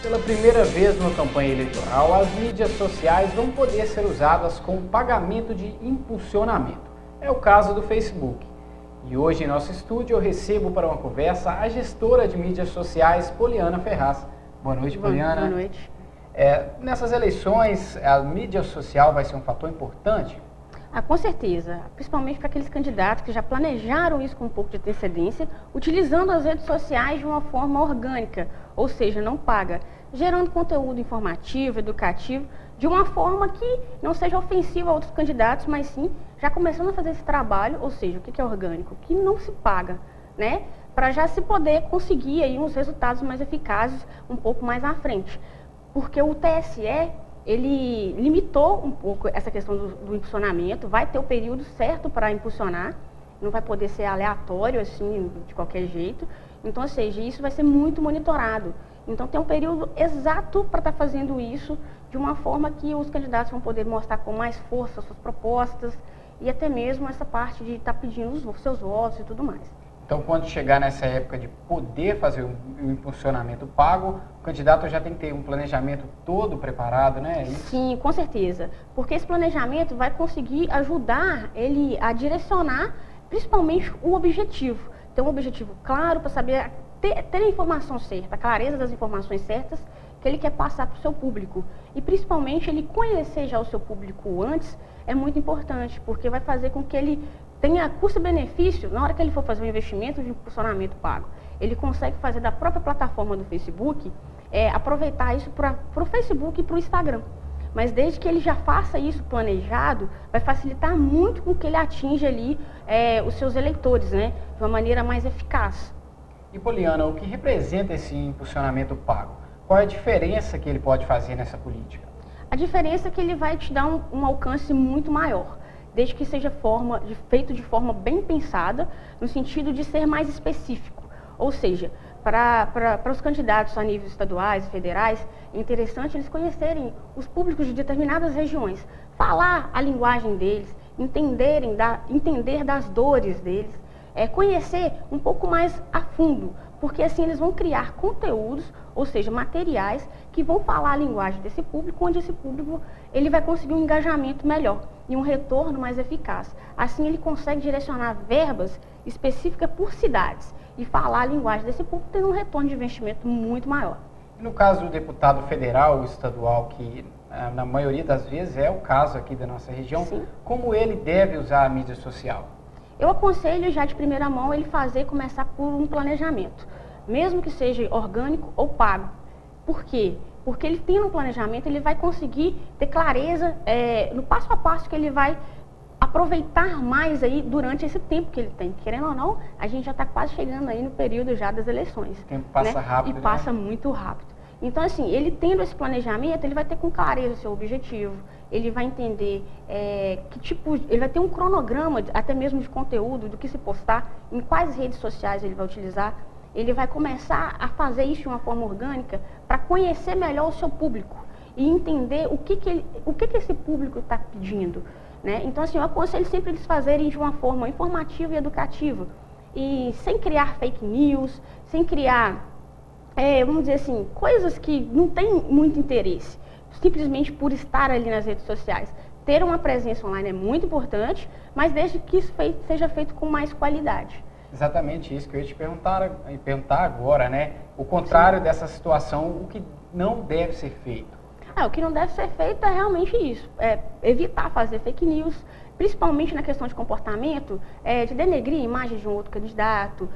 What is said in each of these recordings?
Pela primeira vez numa campanha eleitoral, as mídias sociais vão poder ser usadas com pagamento de impulsionamento. É o caso do Facebook. E hoje em nosso estúdio eu recebo para uma conversa a gestora de mídias sociais, Poliana Ferraz. Boa noite, Poliana. Boa noite. Nessas eleições, a mídia social vai ser um fator importante? Com certeza, principalmente para aqueles candidatos que já planejaram isso com um pouco de antecedência, utilizando as redes sociais de uma forma orgânica, ou seja, não paga, gerando conteúdo informativo, educativo, de uma forma que não seja ofensiva a outros candidatos, mas sim já começando a fazer esse trabalho, ou seja, o que é orgânico? Que não se paga, né? Para já se poder conseguir aí uns resultados mais eficazes um pouco mais à frente. Porque o TSE, ele limitou um pouco essa questão do impulsionamento, vai ter o período certo para impulsionar, não vai poder ser aleatório assim, de qualquer jeito. Então, ou seja, isso vai ser muito monitorado. Então, tem um período exato para estar fazendo isso, de uma forma que os candidatos vão poder mostrar com mais força suas propostas e até mesmo essa parte de estar pedindo os seus votos e tudo mais. Então, quando chegar nessa época de poder fazer o impulsionamento pago, o candidato já tem que ter um planejamento todo preparado, né? Sim, com certeza. Porque esse planejamento vai conseguir ajudar ele a direcionar, principalmente, o objetivo. Ter um objetivo claro para saber ter a informação certa, a clareza das informações certas que ele quer passar para o seu público. E, principalmente, ele conhecer já o seu público antes é muito importante, porque vai fazer com que ele tenha custo-benefício na hora que ele for fazer um investimento de impulsionamento pago. Ele consegue fazer da própria plataforma do Facebook, aproveitar isso para o Facebook e para o Instagram. Mas desde que ele já faça isso planejado, vai facilitar muito com que ele atinja ali os seus eleitores, né, de uma maneira mais eficaz. E, Poliana, o que representa esse impulsionamento pago? Qual é a diferença que ele pode fazer nessa política? A diferença é que ele vai te dar um alcance muito maior, desde que seja feito de forma bem pensada, no sentido de ser mais específico. Ou seja, para os candidatos a níveis estaduais e federais, é interessante eles conhecerem os públicos de determinadas regiões, falar a linguagem deles, entender das dores deles, conhecer um pouco mais a fundo, porque assim eles vão criar conteúdos, ou seja, materiais que vão falar a linguagem desse público, onde esse público ele vai conseguir um engajamento melhor e um retorno mais eficaz. Assim ele consegue direcionar verbas específicas por cidades e falar a linguagem desse público, tendo um retorno de investimento muito maior. E no caso do deputado federal ou estadual, que na maioria das vezes é o caso aqui da nossa região, sim, como ele deve usar a mídia social? Eu aconselho já de primeira mão ele começar por um planejamento, mesmo que seja orgânico ou pago. Por quê? Porque ele tendo um planejamento, ele vai conseguir ter clareza no passo a passo que ele vai aproveitar mais aí durante esse tempo que ele tem. Querendo ou não, a gente já está quase chegando aí no período já das eleições. O tempo passa rápido, e passa muito rápido. Então, assim, ele tendo esse planejamento, ele vai ter com clareza o seu objetivo, ele vai entender ele vai ter um cronograma, até mesmo de conteúdo, do que se postar, em quais redes sociais ele vai utilizar. Ele vai começar a fazer isso de uma forma orgânica para conhecer melhor o seu público e entender o que esse público está pedindo, né? Então, assim, eu aconselho sempre eles fazerem de uma forma informativa e educativa, e sem criar fake news, sem criar, vamos dizer assim, coisas que não têm muito interesse, simplesmente por estar ali nas redes sociais. Ter uma presença online é muito importante, mas desde que isso seja feito com mais qualidade. Exatamente isso que eu ia te perguntar agora, né? O contrário, sim, dessa situação, o que não deve ser feito? O que não deve ser feito é realmente isso, evitar fazer fake news, principalmente na questão de comportamento, de denegrir a imagem de um outro candidato,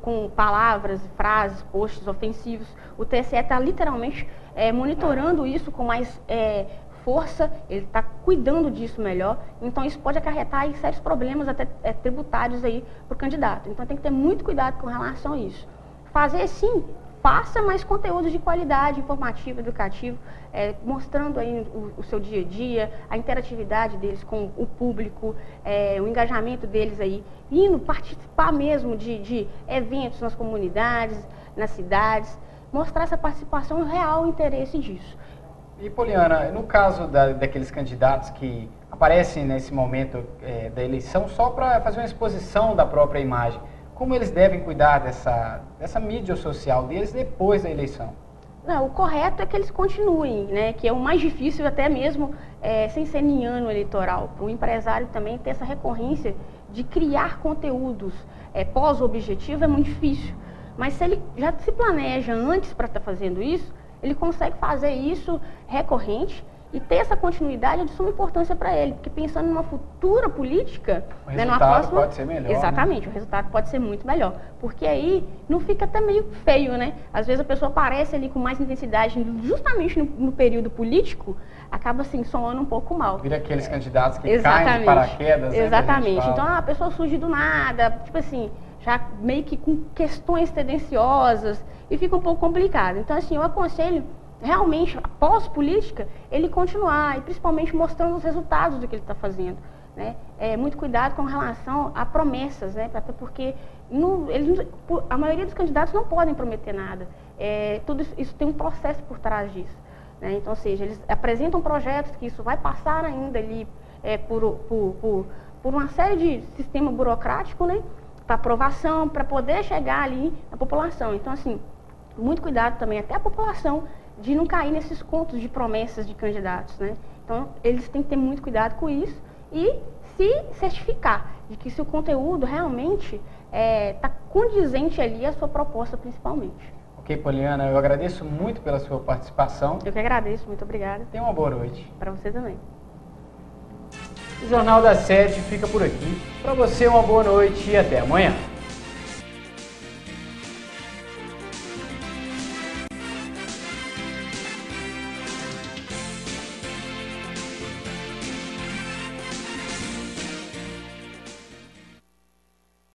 com palavras, frases, posts ofensivos. O TSE está literalmente monitorando isso com mais força, ele está cuidando disso melhor, então isso pode acarretar aí sérios problemas até tributários aí para o candidato. Então tem que ter muito cuidado com relação a isso. Fazer sim, faça mais conteúdos de qualidade, informativo, educativo, mostrando aí o seu dia a dia, a interatividade deles com o público, o engajamento deles aí, indo participar mesmo de eventos nas comunidades, nas cidades, mostrar essa participação e o real interesse disso. E, Poliana, no caso daqueles candidatos que aparecem nesse momento da eleição só para fazer uma exposição da própria imagem, como eles devem cuidar dessa mídia social deles depois da eleição? Não, o correto é que eles continuem, né? Que é o mais difícil até mesmo sem ser em ano eleitoral. Para o empresário também ter essa recorrência de criar conteúdos pós-objetivo é muito difícil. Mas se ele já se planeja antes para estar fazendo isso, ele consegue fazer isso recorrente e ter essa continuidade é de suma importância para ele, porque pensando numa futura política, o resultado pode ser melhor. Exatamente, né? O resultado pode ser muito melhor, porque aí não fica até meio feio, né? Às vezes a pessoa aparece ali com mais intensidade, justamente no período político, acaba assim, soando um pouco mal. Vira aqueles candidatos que caem de paraquedas, né? Exatamente, então a pessoa surge do nada, tipo assim, já meio que com questões tendenciosas e fica um pouco complicado. Então assim, eu aconselho realmente, após política, ele continuar e principalmente mostrando os resultados do que ele está fazendo. Né? Muito cuidado com relação a promessas, né? Até porque a maioria dos candidatos não podem prometer nada. Tudo isso tem um processo por trás disso. Né? Então, ou seja, eles apresentam projetos que isso vai passar ainda ali por uma série de sistema burocrático, né? Para aprovação, para poder chegar ali na população. Então, assim, muito cuidado também, até a população, de não cair nesses contos de promessas de candidatos, né? Então, eles têm que ter muito cuidado com isso e se certificar de que seu conteúdo realmente está condizente ali à sua proposta, principalmente. Ok, Poliana, eu agradeço muito pela sua participação. Eu que agradeço, muito obrigada. Tenha uma boa noite. Para você também. O Jornal das 7 fica por aqui. Para você, uma boa noite e até amanhã.